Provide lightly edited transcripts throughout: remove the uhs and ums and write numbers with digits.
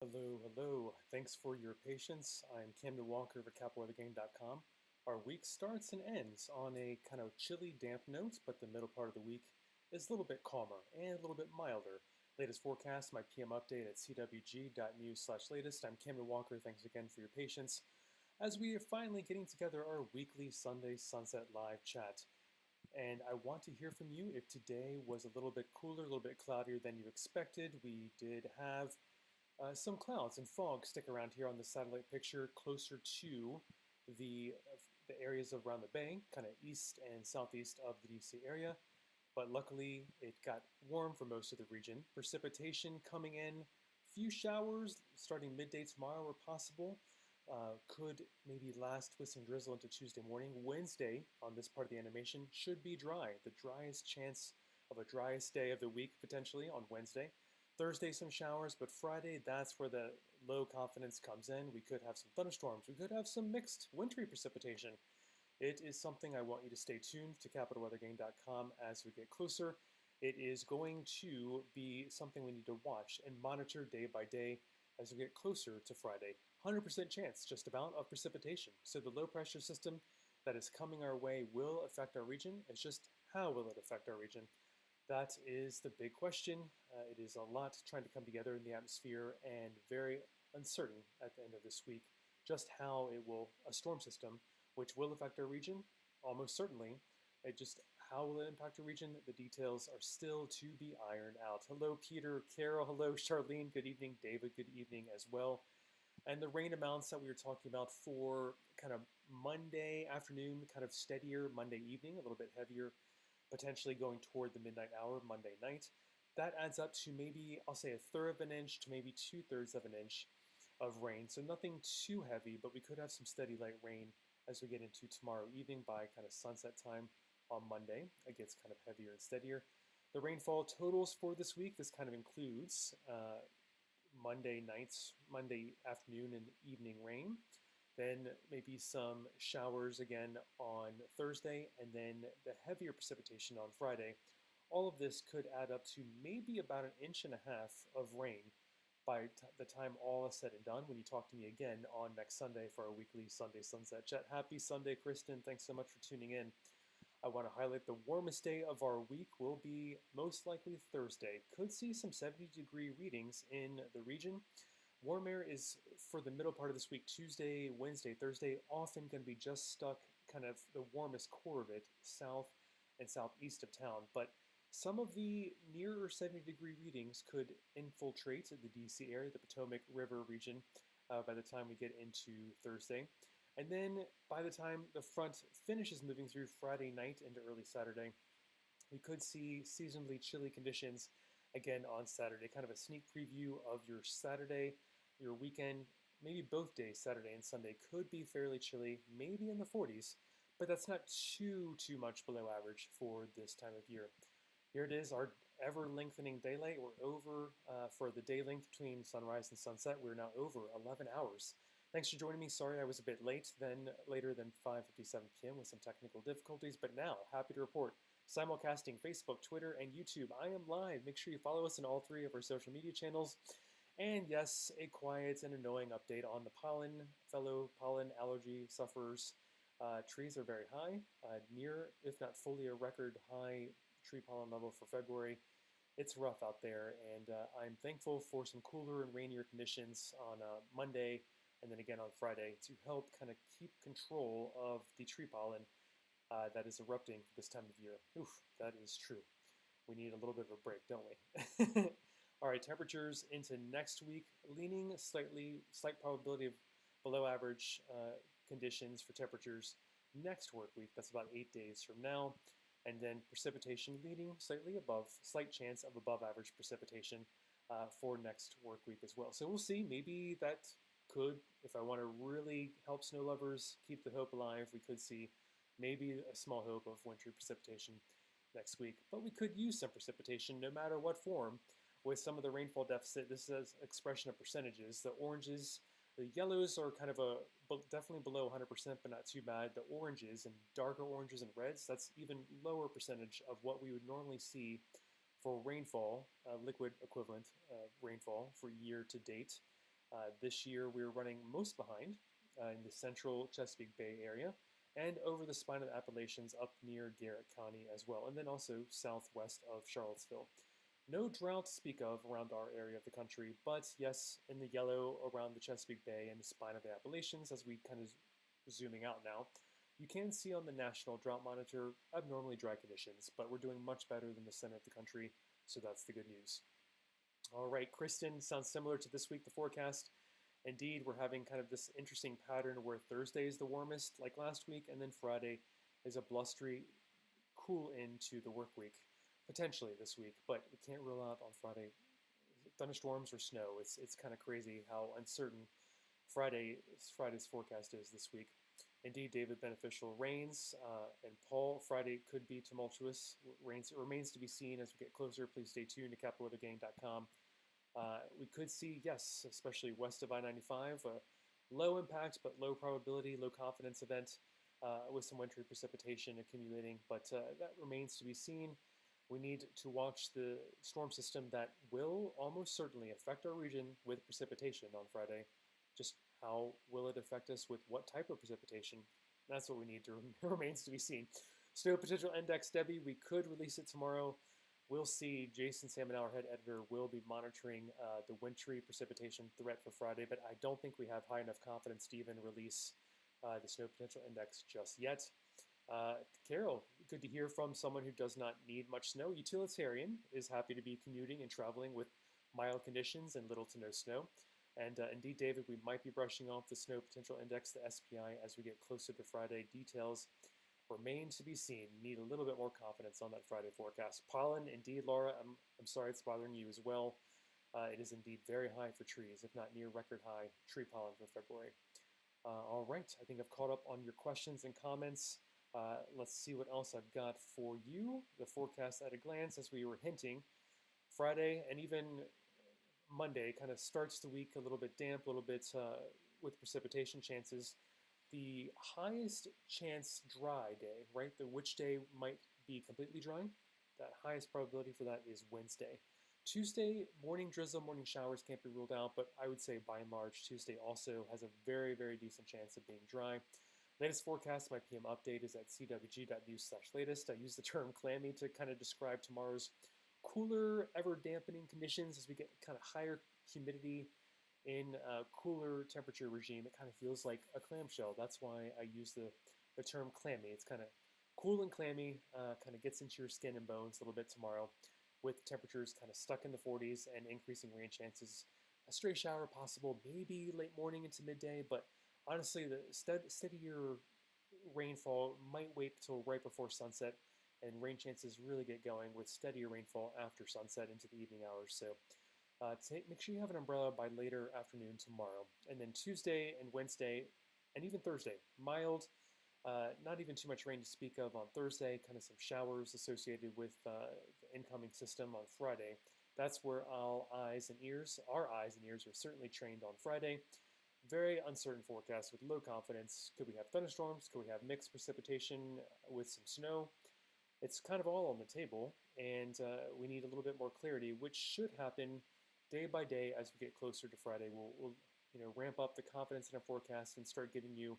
Hello, hello. Thanks for your patience. I'm Camden Walker of CapWeatherGame.com. Our week starts and ends on a kind of chilly, damp note, but the middle part of the week is a little bit calmer and a little bit milder. Latest forecast, my PM update at CWG.news/latest. I'm Camden Walker. Thanks again for your patience as we are finally getting together our weekly Sunday Sunset Live chat. And I want to hear from you if today was a little bit cooler, a little bit cloudier than you expected. We did have some clouds and fog stick around here on the satellite picture closer to the, the areas around the bay, kind of east and southeast of the DC area. But luckily, it got warm for most of the region. Precipitation coming in, few showers starting midday tomorrow were possible. Could maybe last with some drizzle into Tuesday morning. Wednesday, on this part of the animation, should be dry. The driest chance of a driest day of the week, potentially, on Wednesday. Thursday, some showers, but Friday, that's where the low confidence comes in. We could have some thunderstorms. We could have some mixed wintry precipitation. It is something I want you to stay tuned to CapitalWeatherGame.com as we get closer. It is going to be something we need to watch and monitor day by day as we get closer to Friday. 100% chance, just about, of precipitation. So the low pressure system that is coming our way will affect our region. It's just how will it affect our region? That is the big question. It is a lot trying to come together in the atmosphere and very uncertain at the end of this week just how it will, a storm system, which will affect our region, almost certainly. How will it impact our region? The details are still to be ironed out. Hello, Peter, Carol, hello, Charlene, good evening, David, good evening as well. And the rain amounts that we were talking about for kind of Monday afternoon, kind of steadier Monday evening, a little bit heavier potentially going toward the midnight hour, Monday night. That adds up to maybe, I'll say, 1/3 of an inch to maybe 2/3 of an inch of rain. So nothing too heavy, but we could have some steady light rain as we get into tomorrow evening by kind of sunset time on Monday. It gets kind of heavier and steadier. The rainfall totals for this week, this kind of includes Monday nights, Monday afternoon and evening rain. Then maybe some showers again on Thursday, and then the heavier precipitation on Friday. All of this could add up to maybe about 1.5 inches of rain by the time all is said and done when you talk to me again on next Sunday for our weekly Sunday Sunset Chat. Happy Sunday, Kristen. Thanks so much for tuning in. I want to highlight the warmest day of our week will be most likely Thursday. Could see some 70-degree readings in the region. Warm air is for the middle part of this week, Tuesday, Wednesday, Thursday, often going to be just stuck kind of the warmest core of it, south and southeast of town. But some of the nearer 70-degree readings could infiltrate the DC area, the Potomac River region, by the time we get into Thursday. And then by the time the front finishes moving through Friday night into early Saturday, we could see seasonably chilly conditions again on Saturday. Kind of a sneak preview of your Saturday, your weekend, maybe both days, Saturday and Sunday, could be fairly chilly, maybe in the 40s, but that's not too much below average for this time of year. Here it is, our ever-lengthening daylight. We're over, for the day length between sunrise and sunset, we're now over 11 hours. Thanks for joining me. Sorry I was a bit later than 5:57 p.m. with some technical difficulties, but now, happy to report, simulcasting Facebook, Twitter, and YouTube. I am live. Make sure you follow us on all 3 of our social media channels. And yes, a quiet and annoying update on the pollen. Fellow pollen allergy sufferers. Trees are very high, near, if not fully, a record high tree pollen level for February. It's rough out there, and I'm thankful for some cooler and rainier conditions on Monday and then again on Friday to help kind of keep control of the tree pollen that is erupting this time of year. Oof, that is true. We need a little bit of a break, don't we? All right, temperatures into next week, leaning slight probability of below average conditions for temperatures next work week. That's about 8 days from now. And then precipitation leaning slightly above, slight chance of above average precipitation for next work week as well. So we'll see. Maybe that could, if I want to really help snow lovers keep the hope alive, we could see maybe a small hope of wintry precipitation next week. But we could use some precipitation no matter what form with some of the rainfall deficit. This is an expression of percentages. The oranges, the yellows are kind of definitely below 100%, but not too bad. The oranges and darker oranges and reds, that's even lower percentage of what we would normally see for rainfall, liquid equivalent rainfall for year to date. This year we're running most behind in the central Chesapeake Bay area and over the spine of the Appalachians up near Garrett County as well, and then also southwest of Charlottesville. No drought to speak of around our area of the country, but yes, in the yellow around the Chesapeake Bay and the spine of the Appalachians, as we kind of zooming out now, you can see on the National Drought Monitor abnormally dry conditions, but we're doing much better than the center of the country, so that's the good news. All right, Kristen, sounds similar to this week, the forecast. Indeed, we're having kind of this interesting pattern where Thursday is the warmest, like last week, and then Friday is a blustery cool into the work week, potentially this week, but we can't rule out on Friday thunderstorms or snow. It's kind of crazy how uncertain Friday's forecast is this week. Indeed, David, beneficial rains, and Paul, Friday could be tumultuous. Rains remains to be seen as we get closer. Please stay tuned to capitalweathergang.com. We could see, yes, especially west of I-95, a low impact but low probability, low confidence event with some wintry precipitation accumulating, but that remains to be seen. We need to watch the storm system that will almost certainly affect our region with precipitation on Friday. Just how will it affect us with what type of precipitation? That's what we need to remains to be seen. Snow potential index, Debbie, we could release it tomorrow. We'll see. Jason Salmon, our head editor, will be monitoring the wintry precipitation threat for Friday, but I don't think we have high enough confidence to even release the snow potential index just yet. Carol, good to hear from someone who does not need much snow. Utilitarian is happy to be commuting and traveling with mild conditions and little to no snow. And indeed, David, we might be brushing off the snow potential index, the SPI, as we get closer to Friday. Details remain to be seen. Need a little bit more confidence on that Friday forecast. Pollen, indeed, Laura, I'm sorry it's bothering you as well. It is indeed very high for trees, if not near record high tree pollen for February. All right, I think I've caught up on your questions and comments. Let's see what else I've got for you. The forecast at a glance, as we were hinting, Friday and even Monday kind of starts the week a little bit damp, a little bit with precipitation chances. The highest chance dry day, right? Which day might be completely dry? That highest probability for that is Wednesday. Tuesday, morning drizzle, morning showers can't be ruled out, but I would say by and large, Tuesday also has a very, very decent chance of being dry. Latest forecast, my PM update is at CWG.news/latest. I use the term clammy to kind of describe tomorrow's cooler, ever-dampening conditions as we get kind of higher humidity in a cooler temperature regime. It kind of feels like a clamshell. That's why I use the term clammy. It's kind of cool and clammy, kind of gets into your skin and bones a little bit tomorrow, with temperatures kind of stuck in the 40s and increasing rain chances. A stray shower possible, maybe late morning into midday, but honestly, the steadier rainfall might wait till right before sunset, and rain chances really get going with steadier rainfall after sunset into the evening hours. So make sure you have an umbrella by later afternoon tomorrow. And then Tuesday and Wednesday, and even Thursday, mild, not even too much rain to speak of on Thursday, kind of some showers associated with the incoming system on Friday. That's where our eyes and ears are certainly trained on Friday. Very uncertain forecast with low confidence. Could we have thunderstorms? Could we have mixed precipitation with some snow? It's kind of all on the table, and we need a little bit more clarity, which should happen day by day as we get closer to Friday. We'll ramp up the confidence in our forecast and start giving you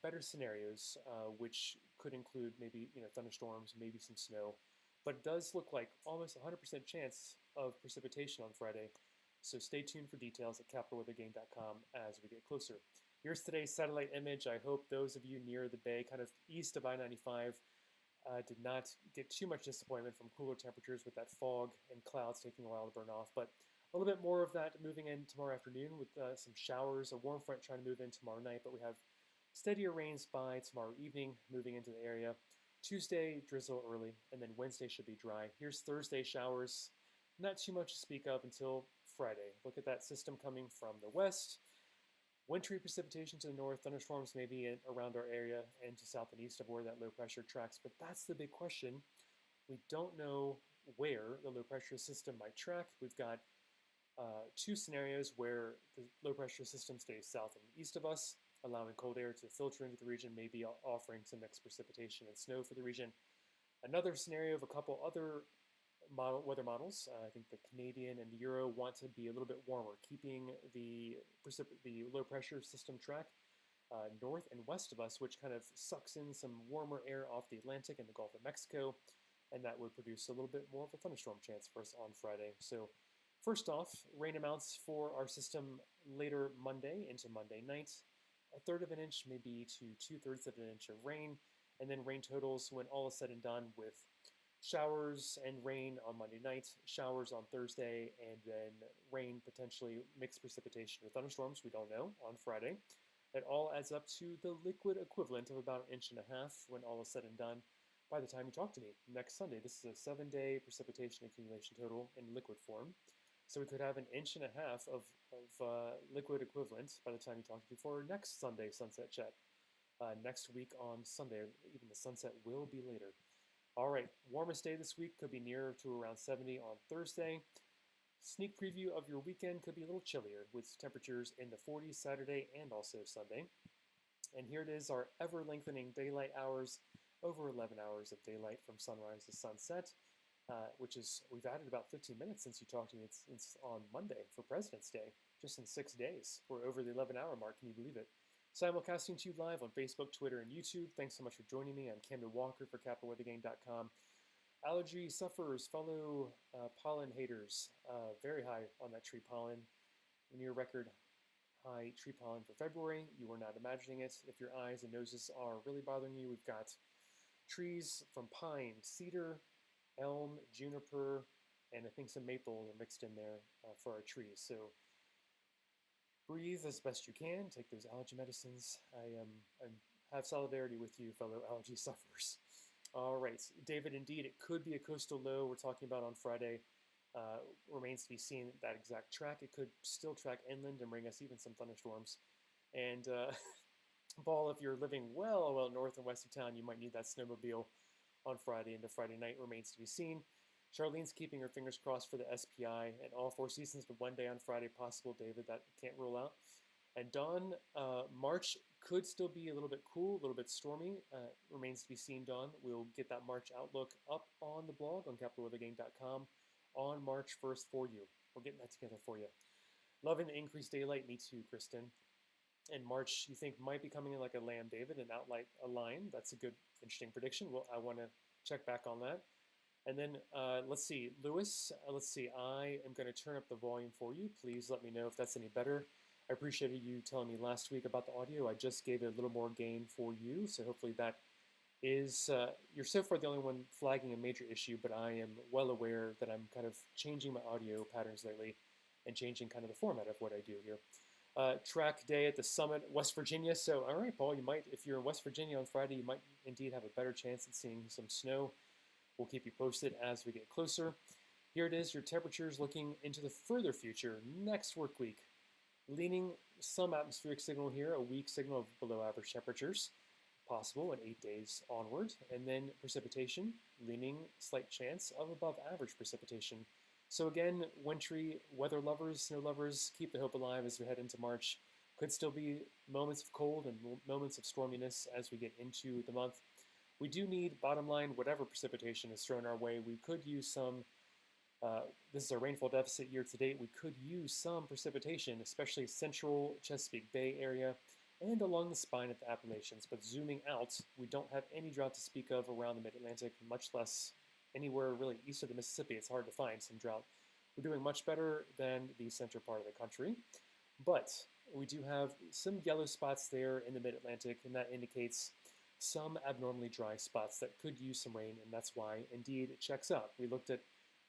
better scenarios, which could include maybe thunderstorms, maybe some snow. But it does look like almost 100% chance of precipitation on Friday. So stay tuned for details at capitalweathergang.com as we get closer. Here's today's satellite image. I hope those of you near the bay, kind of east of I-95, did not get too much disappointment from cooler temperatures with that fog and clouds taking a while to burn off. But a little bit more of that moving in tomorrow afternoon with some showers, a warm front trying to move in tomorrow night, but we have steadier rains by tomorrow evening moving into the area. Tuesday, drizzle early, and then Wednesday should be dry. Here's Thursday, showers. Not too much to speak of until Friday. Look at that system coming from the west. Wintry precipitation to the north, thunderstorms maybe around our area and to south and east of where that low pressure tracks. But that's the big question. We don't know where the low pressure system might track. We've got two scenarios where the low pressure system stays south and east of us, allowing cold air to filter into the region, maybe offering some mixed precipitation and snow for the region. Another scenario of a couple other weather models. I think the Canadian and the Euro want to be a little bit warmer, keeping the low pressure system track north and west of us, which kind of sucks in some warmer air off the Atlantic and the Gulf of Mexico, and that would produce a little bit more of a thunderstorm chance for us on Friday. So first off, rain amounts for our system later Monday into Monday night, 1/3 of an inch, maybe to 2/3 of an inch of rain, and then rain totals when all is said and done with showers and rain on Monday night, showers on Thursday, and then rain, potentially mixed precipitation or thunderstorms, we don't know, on Friday. It all adds up to the liquid equivalent of about 1.5 inches when all is said and done by the time you talk to me next Sunday. This is a 7-day precipitation accumulation total in liquid form. So we could have 1.5 inches of liquid equivalent by the time you talk to me for next Sunday sunset chat. Next week on Sunday, even the sunset will be later. All right, warmest day this week could be nearer to around 70 on Thursday. Sneak preview of your weekend could be a little chillier with temperatures in the 40s Saturday and also Sunday. And here it is, our ever-lengthening daylight hours, over 11 hours of daylight from sunrise to sunset, which is, we've added about 15 minutes since you talked to me. It's on Monday for President's Day, just in 6 days. We're over the 11-hour mark, can you believe it? Simulcasting to you live on Facebook, Twitter, and YouTube. Thanks so much for joining me. I'm Camden Walker for CapitalWeatherGang.com. Allergy sufferers, fellow pollen haters, very high on that tree pollen. Near record high tree pollen for February. You are not imagining it. If your eyes and noses are really bothering you, we've got trees from pine, cedar, elm, juniper, and I think some maple are mixed in there for our trees. So breathe as best you can. Take those allergy medicines. I have solidarity with you, fellow allergy sufferers. All right, David, indeed, it could be a coastal low we're talking about on Friday. Remains to be seen that exact track. It could still track inland and bring us even some thunderstorms. And Paul, if you're living well north and west of town, you might need that snowmobile on Friday into Friday night. Remains to be seen. Charlene's keeping her fingers crossed for the SPI and all four seasons, but one day on Friday possible, David, that can't rule out. And Dawn, March could still be a little bit cool, a little bit stormy. Remains to be seen, Dawn. We'll get that March outlook up on the blog on CapitalWeatherGang.com on March 1st for you. We're getting that together for you. Loving the increased daylight, me too, Kristen. And March, you think, might be coming in like a lamb, David, and outlight a lion. That's a good, interesting prediction. Well, I want to check back on that. And then, let's see, Lewis, I am going to turn up the volume for you. Please let me know if that's any better. I appreciated you telling me last week about the audio. I just gave it a little more gain for you, so hopefully that is, you're so far the only one flagging a major issue, but I am well aware that I'm kind of changing my audio patterns lately and changing kind of the format of what I do here. Track day at the Summit, West Virginia. So, all right, Paul, you might, if you're in West Virginia on Friday, you might indeed have a better chance at seeing some snow. We'll keep you posted as we get closer. Here it is, your temperatures looking into the further future. Next work week, leaning some atmospheric signal here, a weak signal of below average temperatures, possible in 8 days onward. And then precipitation, leaning slight chance of above average precipitation. So again, wintry weather lovers, snow lovers, keep the hope alive as we head into March. Could still be moments of cold and moments of storminess as we get into the month. We do need, bottom line, whatever precipitation is thrown our way, we could use some, this is our rainfall deficit year to date, we could use some precipitation, especially central Chesapeake Bay area and along the spine of the Appalachians. But zooming out, we don't have any drought to speak of around the mid-Atlantic, much less anywhere really east of the Mississippi. It's hard to find some drought. We're doing much better than the center part of the country, but we do have some yellow spots there in the mid-Atlantic, and that indicates some abnormally dry spots that could use some rain, and that's why, indeed, it checks out. We looked at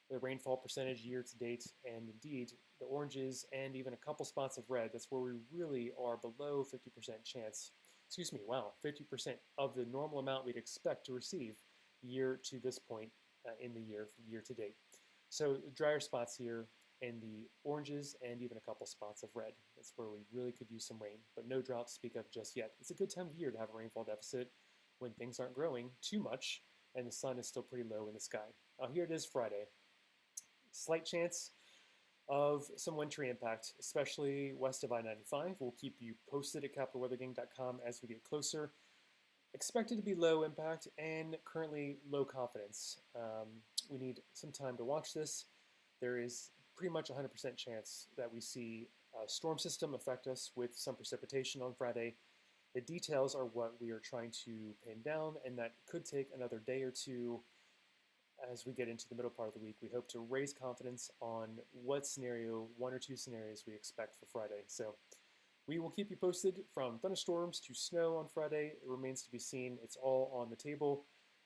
the rainfall percentage year to date, and indeed, the oranges and even a couple spots of red, that's where we really are below 50% chance. 50% of the normal amount we'd expect to receive year to this point in the year to date. So drier spots here in the oranges and even a couple spots of red. That's where we really could use some rain, but no drought to speak of just yet. It's a good time of year to have a rainfall deficit when things aren't growing too much and the sun is still pretty low in the sky. Now here it is Friday. Slight chance of some wintry impact, especially west of I-95. We'll keep you posted at CapitalWeatherGang.com as we get closer. Expected to be low impact and currently low confidence. We need some time to watch this. There is pretty much 100% chance that we see a storm system affect us with some precipitation on Friday. The details are what we are trying to pin down, and that could take another day or two as we get into the middle part of the week. We hope to raise confidence on what scenario, one or two scenarios we expect for Friday. So we will keep you posted from thunderstorms to snow on Friday. It remains to be seen. It's all on the table,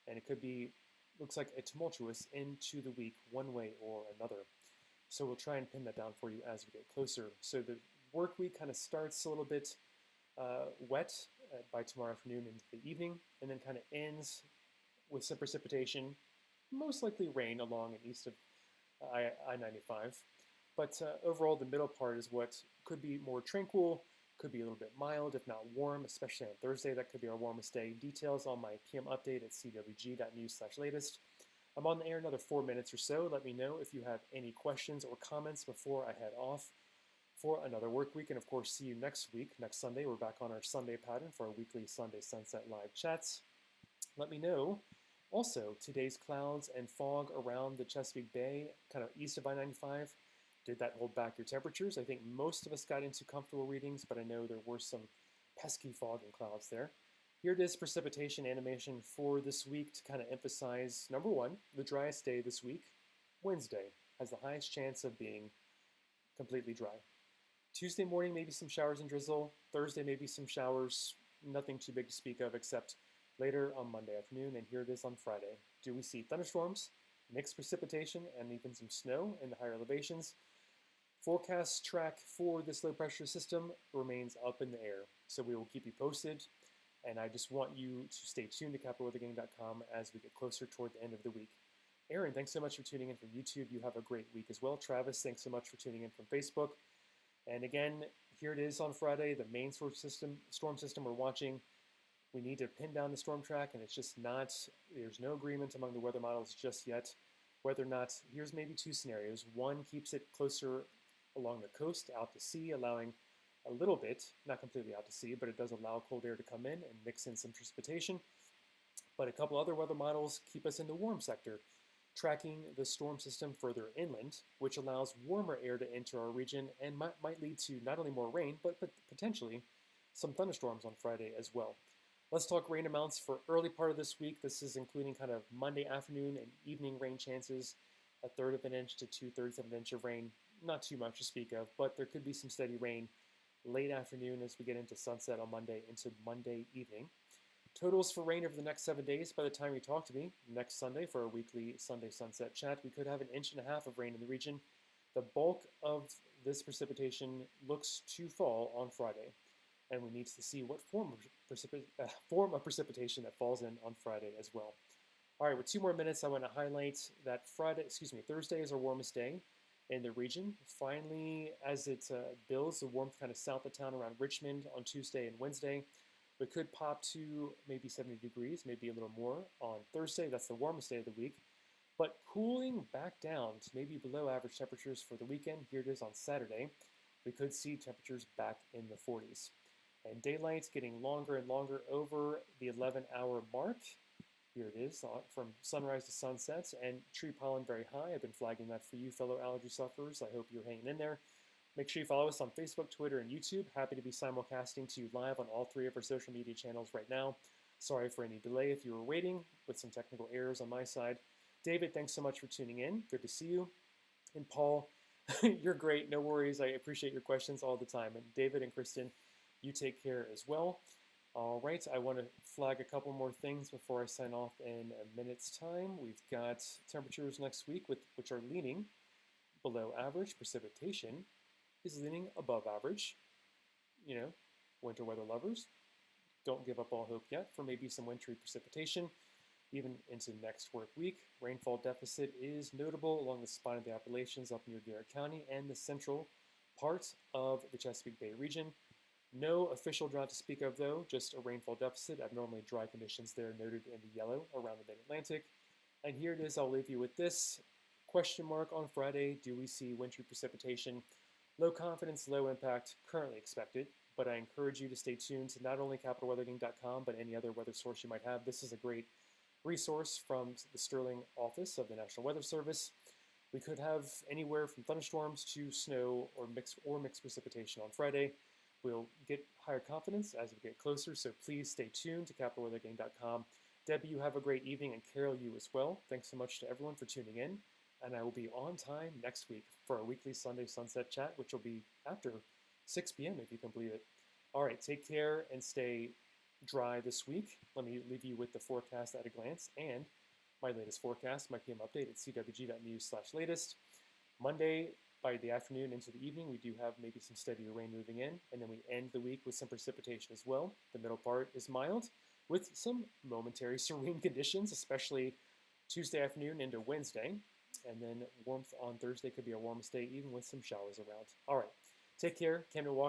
and it could be, looks like a tumultuous into the week one way or another. So we'll try and pin that down for you as we get closer. So the work week kind of starts a little bit wet by tomorrow afternoon into the evening, and then kind of ends with some precipitation, most likely rain along and east of I-95. But overall, the middle part is what could be more tranquil, could be a little bit mild, if not warm, especially on Thursday. That could be our warmest day. Details on my PM update at CWG.news/latest. I'm on the air another 4 minutes or so. Let me know if you have any questions or comments before I head off for another work week. And of course, see you next week, next Sunday. We're back on our Sunday pattern for our weekly Sunday Sunset live chats. Let me know also today's clouds and fog around the Chesapeake Bay, kind of east of I-95. Did that hold back your temperatures? I think most of us got into comfortable readings, but I know there were some pesky fog and clouds there. Here it is, precipitation animation for this week to kind of emphasize, number one, the driest day this week, Wednesday, has the highest chance of being completely dry. Tuesday morning, maybe some showers and drizzle. Thursday, maybe some showers, nothing too big to speak of except later on Monday afternoon, and here it is on Friday. Do we see thunderstorms, mixed precipitation, and even some snow in the higher elevations? Forecast track for this low pressure system remains up in the air, so we will keep you posted. And I just want you to stay tuned to CapitalWeatherGang.com as we get closer toward the end of the week. Aaron, thanks so much for tuning in from YouTube. You have a great week as well. Travis, thanks so much for tuning in from Facebook. And again, here it is on Friday, the main storm system we're watching. We need to pin down the storm track, and it's just not, there's no agreement among the weather models just yet whether or not, here's maybe two scenarios. One keeps it closer along the coast out to sea, allowing a little bit, not completely out to sea, but it does allow cold air to come in and mix in some precipitation. But a couple other weather models keep us in the warm sector, tracking the storm system further inland, which allows warmer air to enter our region and might lead to not only more rain, but potentially some thunderstorms on Friday as well. Let's talk rain amounts for early part of this week. This is including kind of Monday afternoon and evening rain chances, 1/3 of an inch to 2/3 of an inch of rain. Not too much to speak of, but there could be some steady rain late afternoon as we get into sunset on Monday into Monday evening. Totals for rain over the next 7 days. By the time you talk to me next Sunday for our weekly Sunday sunset chat, we could have 1.5 inches of rain in the region. The bulk of this precipitation looks to fall on Friday, and we need to see what form of precipitation that falls in on Friday as well. All right, with 2 more minutes, I want to highlight that Thursday is our warmest day in the region. Finally, as it builds, the warmth kind of south of town around Richmond on Tuesday and Wednesday. We could pop to maybe 70 degrees, maybe a little more on Thursday. That's the warmest day of the week. But cooling back down to maybe below average temperatures for the weekend. Here it is on Saturday. We could see temperatures back in the 40s. And daylight's getting longer and longer over the 11-hour mark. Here it is from sunrise to sunset, and tree pollen very high. I've been flagging that for you, fellow allergy sufferers. I hope you're hanging in there. Make sure you follow us on Facebook, Twitter, and YouTube. Happy to be simulcasting to you live on all 3 of our social media channels right now. Sorry for any delay if you were waiting with some technical errors on my side. David, thanks so much for tuning in. Good to see you. And Paul, you're great. No worries. I appreciate your questions all the time. And David and Kristen, you take care as well. All right, I want to flag a couple more things before I sign off in a minute's time. We've got temperatures next week, which are leaning below average. Precipitation is leaning above average. You know, winter weather lovers, don't give up all hope yet for maybe some wintry precipitation, even into next work week. Rainfall deficit is notable along the spine of the Appalachians up near Garrett County and the central part of the Chesapeake Bay region. No official drought to speak of, though, just a rainfall deficit. Abnormally dry conditions there noted in the yellow around the mid-Atlantic. And here it is. I'll leave you with this question mark on Friday. Do we see wintry precipitation? Low confidence, low impact, currently expected, but I encourage you to stay tuned to not only capitalweathergang.com, but any other weather source you might have. This is a great resource from the Sterling office of the National Weather Service. We could have anywhere from thunderstorms to snow or mixed precipitation on Friday. We'll get higher confidence as we get closer, so please stay tuned to capitalweathergang.com. Debbie, you have a great evening, and Carol, you as well. Thanks so much to everyone for tuning in, and I will be on time next week for our weekly Sunday Sunset Chat, which will be after 6 p.m. if you can believe it. All right, take care and stay dry this week. Let me leave you with the forecast at a glance and my latest forecast, my PM update at CWG.news/latest. Monday, by the afternoon into the evening, we do have maybe some steadier rain moving in, and then we end the week with some precipitation as well. The middle part is mild, with some momentary serene conditions, especially Tuesday afternoon into Wednesday, and then warmth on Thursday could be our warmest day, even with some showers around. All right, take care. Camden Walker.